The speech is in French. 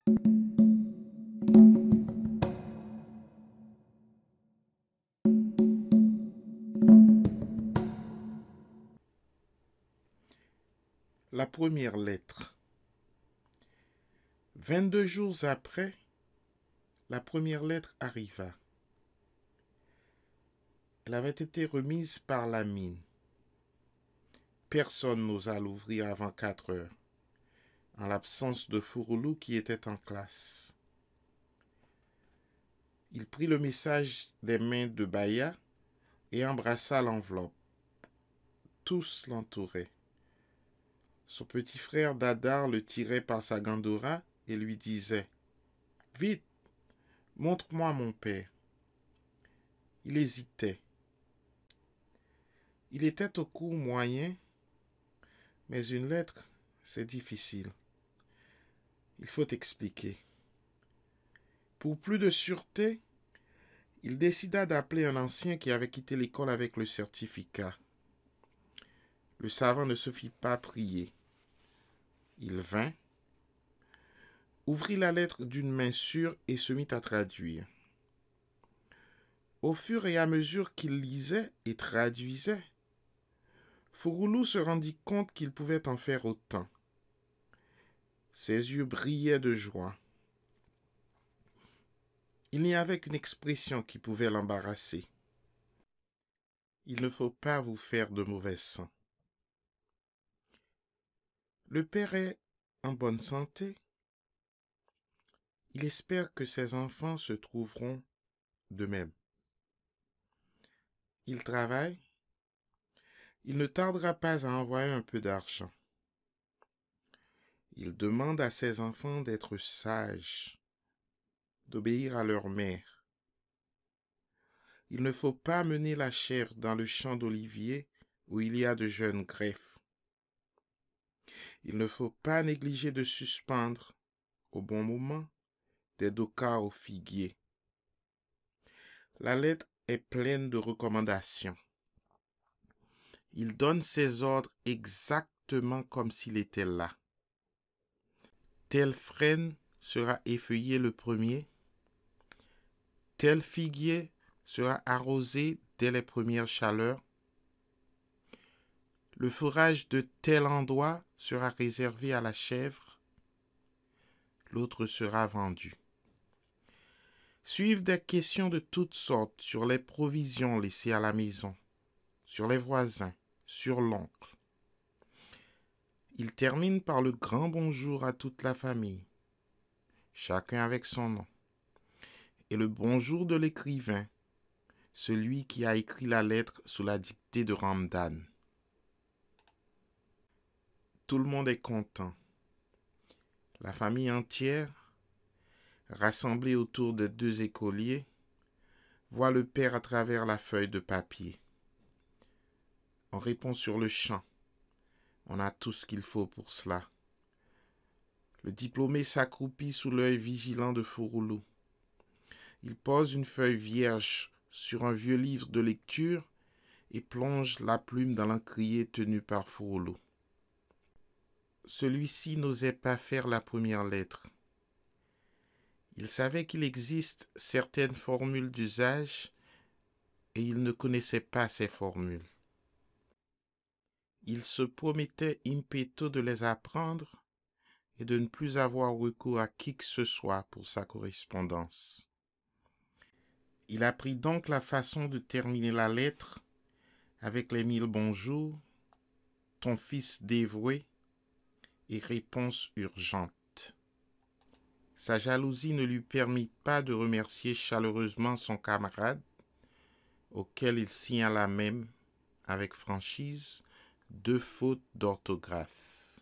La première lettre. 22 jours après, la première lettre arriva. Elle avait été remise par la mine. Personne n'osa l'ouvrir avant 4 heures, en l'absence de Fouroulou qui était en classe. Il prit le message des mains de Baya et embrassa l'enveloppe. Tous l'entouraient. Son petit frère Dadar le tirait par sa gandora et lui disait « Vite, montre-moi mon père ». Il hésitait. Il était au cours moyen, mais une lettre, c'est difficile. Il faut expliquer. Pour plus de sûreté, il décida d'appeler un ancien qui avait quitté l'école avec le certificat. Le savant ne se fit pas prier. Il vint, ouvrit la lettre d'une main sûre et se mit à traduire. Au fur et à mesure qu'il lisait et traduisait, Fouroulou se rendit compte qu'il pouvait en faire autant. Ses yeux brillaient de joie. Il n'y avait qu'une expression qui pouvait l'embarrasser. Il ne faut pas vous faire de mauvais sang. Le père est en bonne santé. Il espère que ses enfants se trouveront de même. Il travaille. Il ne tardera pas à envoyer un peu d'argent. Il demande à ses enfants d'être sages, d'obéir à leur mère. Il ne faut pas mener la chèvre dans le champ d'olivier où il y a de jeunes greffes. Il ne faut pas négliger de suspendre, au bon moment, des docas au figuier. La lettre est pleine de recommandations. Il donne ses ordres exactement comme s'il était là. Tel frêne sera effeuillé le premier. Tel figuier sera arrosé dès les premières chaleurs. Le fourrage de tel endroit sera réservé à la chèvre. L'autre sera vendu. Suivent des questions de toutes sortes sur les provisions laissées à la maison, sur les voisins, sur l'oncle. Il termine par le grand bonjour à toute la famille, chacun avec son nom, et le bonjour de l'écrivain, celui qui a écrit la lettre sous la dictée de Ramdan. Tout le monde est content. La famille entière, rassemblée autour des 2 écoliers, voit le père à travers la feuille de papier. On répond sur le champ. On a tout ce qu'il faut pour cela. Le diplômé s'accroupit sous l'œil vigilant de Fouroulou. Il pose une feuille vierge sur un vieux livre de lecture et plonge la plume dans l'encrier tenu par Fouroulou. Celui-ci n'osait pas faire la première lettre. Il savait qu'il existe certaines formules d'usage et il ne connaissait pas ces formules. Il se promettait in petto de les apprendre et de ne plus avoir recours à qui que ce soit pour sa correspondance. Il apprit donc la façon de terminer la lettre avec les 1000 bonjours, ton fils dévoué et réponse urgente. Sa jalousie ne lui permit pas de remercier chaleureusement son camarade, auquel il signala même, avec franchise, 2 fautes d'orthographe.